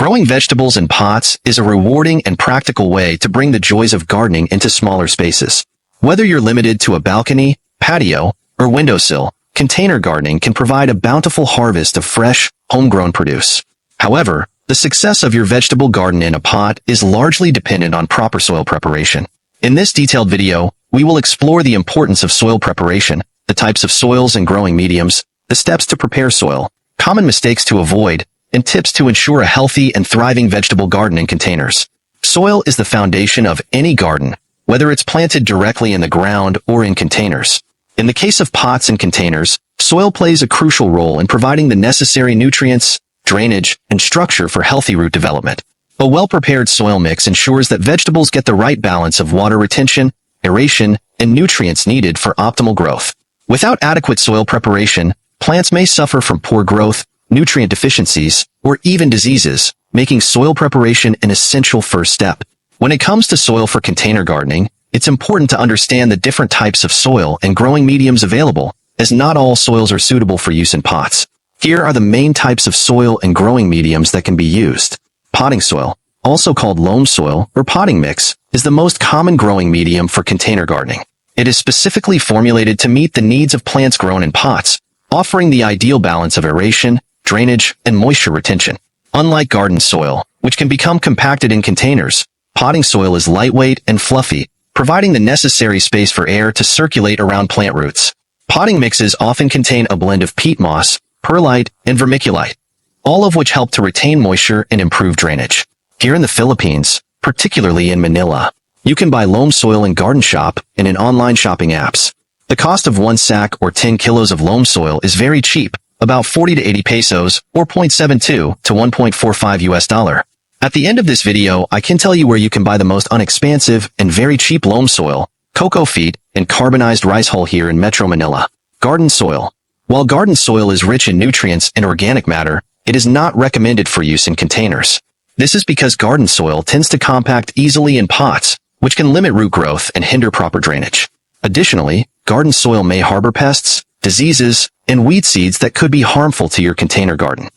Growing vegetables in pots is a rewarding and practical way to bring the joys of gardening into smaller spaces. Whether you're limited to a balcony, patio, or windowsill, container gardening can provide a bountiful harvest of fresh, homegrown produce. However, the success of your vegetable garden in a pot is largely dependent on proper soil preparation. In this detailed video, we will explore the importance of soil preparation, the types of soils and growing mediums, the steps to prepare soil, common mistakes to avoid, and tips to ensure a healthy and thriving vegetable garden in containers. Soil is the foundation of any garden, whether it's planted directly in the ground or in containers. In the case of pots and containers, soil plays a crucial role in providing the necessary nutrients, drainage, and structure for healthy root development. A well-prepared soil mix ensures that vegetables get the right balance of water retention, aeration, and nutrients needed for optimal growth. Without adequate soil preparation, plants may suffer from poor growth, nutrient deficiencies, or even diseases, making soil preparation an essential first step. When it comes to soil for container gardening, it's important to understand the different types of soil and growing mediums available, as not all soils are suitable for use in pots. Here are the main types of soil and growing mediums that can be used. Potting soil, also called loam soil or potting mix, is the most common growing medium for container gardening. It is specifically formulated to meet the needs of plants grown in pots, offering the ideal balance of aeration, drainage, and moisture retention. Unlike garden soil, which can become compacted in containers, potting soil is lightweight and fluffy, providing the necessary space for air to circulate around plant roots. Potting mixes often contain a blend of peat moss, perlite, and vermiculite, all of which help to retain moisture and improve drainage. Here in the Philippines, particularly in Manila, you can buy loam soil in Garden Shop and in online shopping apps. The cost of 1 sack or 10 kilos of loam soil is very cheap, about 40 to 80 pesos or 0.72 to 1.45 US$. At the end of this video, I can tell you where you can buy the most inexpensive and very cheap loam soil, cocoa feed, and carbonized rice hull here in Metro Manila. Garden soil. While garden soil is rich in nutrients and organic matter, it is not recommended for use in containers. This is because garden soil tends to compact easily in pots, which can limit root growth and hinder proper drainage. Additionally, garden soil may harbor pests, diseases, and weed seeds that could be harmful to your container garden.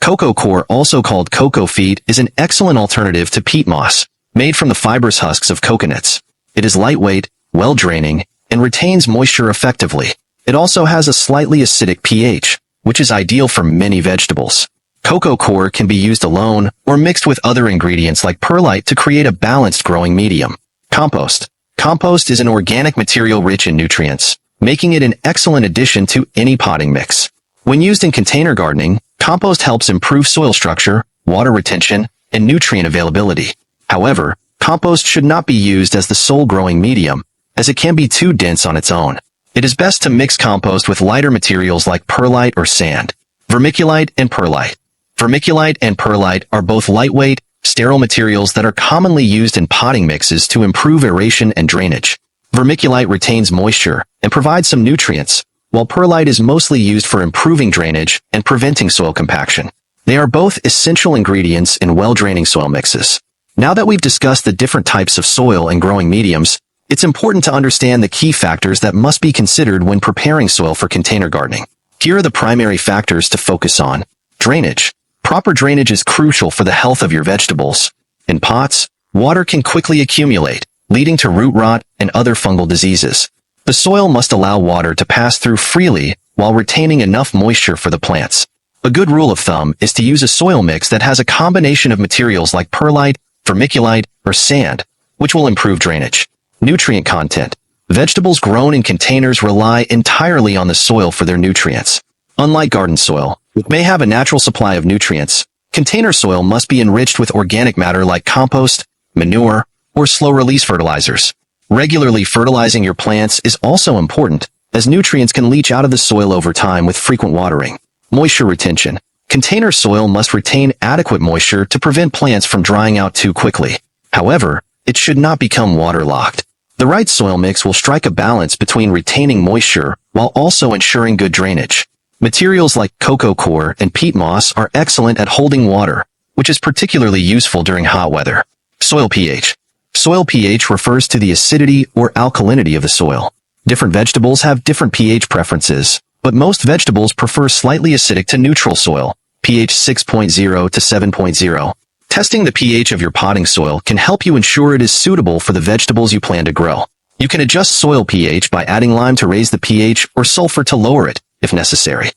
Cocoa coir, also called cocoa feed, is an excellent alternative to peat moss, made from the fibrous husks of coconuts. It is lightweight, well-draining, and retains moisture effectively. It also has a slightly acidic pH, which is ideal for many vegetables. Cocoa coir can be used alone or mixed with other ingredients like perlite to create a balanced growing medium. Compost. Compost is an organic material rich in nutrients, making it an excellent addition to any potting mix. When used in container gardening, compost helps improve soil structure, water retention, and nutrient availability. However, compost should not be used as the sole growing medium, as it can be too dense on its own. It is best to mix compost with lighter materials like perlite or sand. Vermiculite and perlite. Vermiculite and perlite are both lightweight, sterile materials that are commonly used in potting mixes to improve aeration and drainage. Vermiculite retains moisture and provides some nutrients, while perlite is mostly used for improving drainage and preventing soil compaction. They are both essential ingredients in well-draining soil mixes. Now that we've discussed the different types of soil and growing mediums, it's important to understand the key factors that must be considered when preparing soil for container gardening. Here are the primary factors to focus on. Drainage. Proper drainage is crucial for the health of your vegetables. In pots, water can quickly accumulate, leading to root rot and other fungal diseases. The soil must allow water to pass through freely while retaining enough moisture for the plants. A good rule of thumb is to use a soil mix that has a combination of materials like perlite, vermiculite, or sand, which will improve drainage. Nutrient content. Vegetables grown in containers rely entirely on the soil for their nutrients. Unlike garden soil, which may have a natural supply of nutrients, container soil must be enriched with organic matter like compost, manure, or slow-release fertilizers. Regularly fertilizing your plants is also important, as nutrients can leach out of the soil over time with frequent watering. Moisture retention. Container soil must retain adequate moisture to prevent plants from drying out too quickly. However, it should not become waterlogged. The right soil mix will strike a balance between retaining moisture while also ensuring good drainage. Materials like cocoa coir and peat moss are excellent at holding water, which is particularly useful during hot weather. Soil pH. Soil pH refers to the acidity or alkalinity of the soil. Different vegetables have different pH preferences, but most vegetables prefer slightly acidic to neutral soil, pH 6.0 to 7.0. Testing the pH of your potting soil can help you ensure it is suitable for the vegetables you plan to grow. You can adjust soil pH by adding lime to raise the pH or sulfur to lower it, if necessary.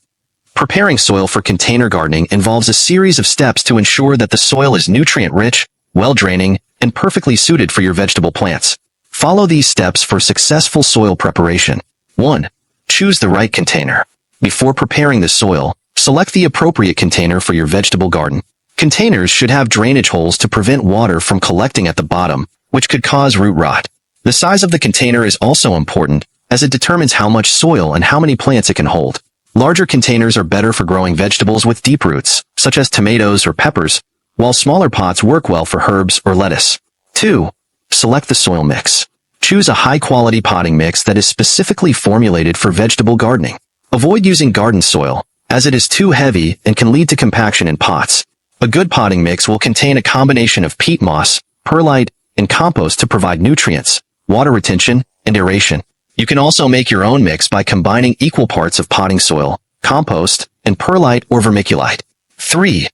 Preparing soil for container gardening involves a series of steps to ensure that the soil is nutrient-rich, well-draining, and perfectly suited for your vegetable plants. Follow these steps for successful soil preparation. 1. Choose the right container. Before preparing the soil, select the appropriate container for your vegetable garden. Containers should have drainage holes to prevent water from collecting at the bottom, which could cause root rot. The size of the container is also important, as it determines how much soil and how many plants it can hold. Larger containers are better for growing vegetables with deep roots, such as tomatoes or peppers, while smaller pots work well for herbs or lettuce. 2. Select the soil mix. Choose a high-quality potting mix that is specifically formulated for vegetable gardening. Avoid using garden soil, as it is too heavy and can lead to compaction in pots. A good potting mix will contain a combination of peat moss, perlite, and compost to provide nutrients, water retention, and aeration. You can also make your own mix by combining equal parts of potting soil, compost, and perlite or vermiculite. 3.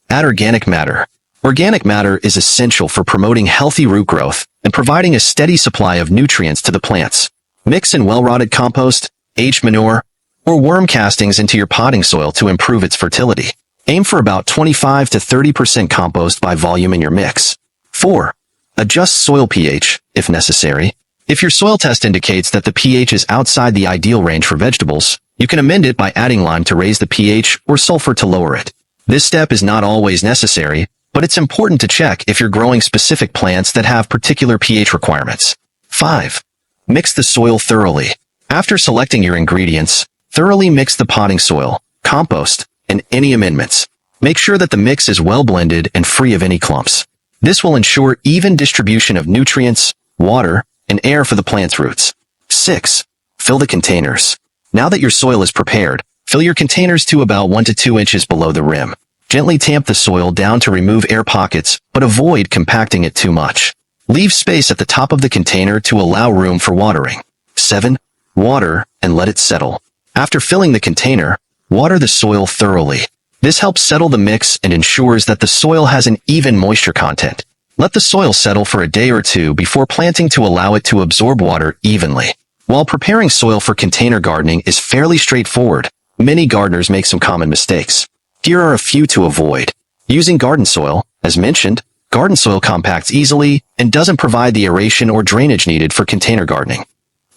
Add organic matter. Organic matter is essential for promoting healthy root growth and providing a steady supply of nutrients to the plants. Mix in well-rotted compost, aged manure, or worm castings into your potting soil to improve its fertility. Aim for about 25 to 30% compost by volume in your mix. 4. Adjust soil pH, if necessary. If your soil test indicates that the pH is outside the ideal range for vegetables, you can amend it by adding lime to raise the pH or sulfur to lower it. This step is not always necessary, but it's important to check if you're growing specific plants that have particular pH requirements. 5. Mix the soil thoroughly. After selecting your ingredients, thoroughly mix the potting soil, compost, and any amendments. Make sure that the mix is well blended and free of any clumps. This will ensure even distribution of nutrients, water, and air for the plant's roots. 6. Fill the containers. Now that your soil is prepared, fill your containers to about 1 to 2 inches below the rim. Gently tamp the soil down to remove air pockets, but avoid compacting it too much. Leave space at the top of the container to allow room for watering. 7. Water and let it settle. After filling the container, water the soil thoroughly. This helps settle the mix and ensures that the soil has an even moisture content. Let the soil settle for a day or two before planting to allow it to absorb water evenly. While preparing soil for container gardening is fairly straightforward, many gardeners make some common mistakes. Here are a few to avoid. Using garden soil. As mentioned, garden soil compacts easily and doesn't provide the aeration or drainage needed for container gardening.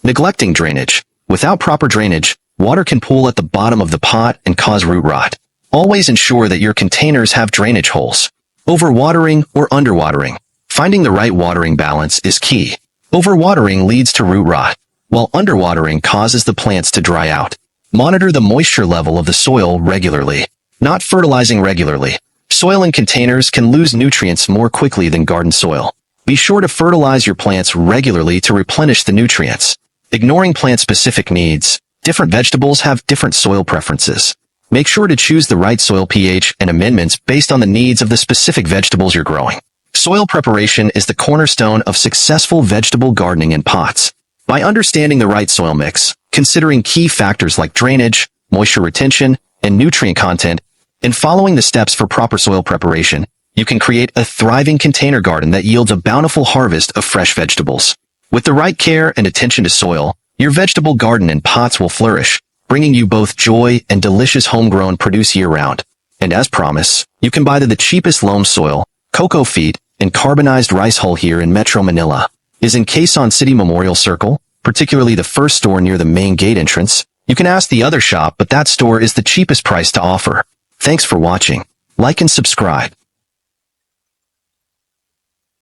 Neglecting drainage. Without proper drainage, water can pool at the bottom of the pot and cause root rot. Always ensure that your containers have drainage holes. Overwatering or underwatering. Finding the right watering balance is key. Overwatering leads to root rot, while underwatering causes the plants to dry out. Monitor the moisture level of the soil regularly. Not fertilizing regularly. Soil in containers can lose nutrients more quickly than garden soil. Be sure to fertilize your plants regularly to replenish the nutrients. Ignoring plant-specific needs. Different vegetables have different soil preferences. Make sure to choose the right soil pH and amendments based on the needs of the specific vegetables you're growing. Soil preparation is the cornerstone of successful vegetable gardening in pots. By understanding the right soil mix, considering key factors like drainage, moisture retention, and nutrient content, and following the steps for proper soil preparation, you can create a thriving container garden that yields a bountiful harvest of fresh vegetables. With the right care and attention to soil, your vegetable garden in pots will flourish, bringing you both joy and delicious homegrown produce year-round. And as promised, you can buy the cheapest loam soil, cocoa feed, and carbonized rice hull here in Metro Manila. Is in Quezon City Memorial Circle, particularly the first store near the main gate entrance. You can ask the other shop, but that store is the cheapest price to offer. Thanks for watching. Like and subscribe.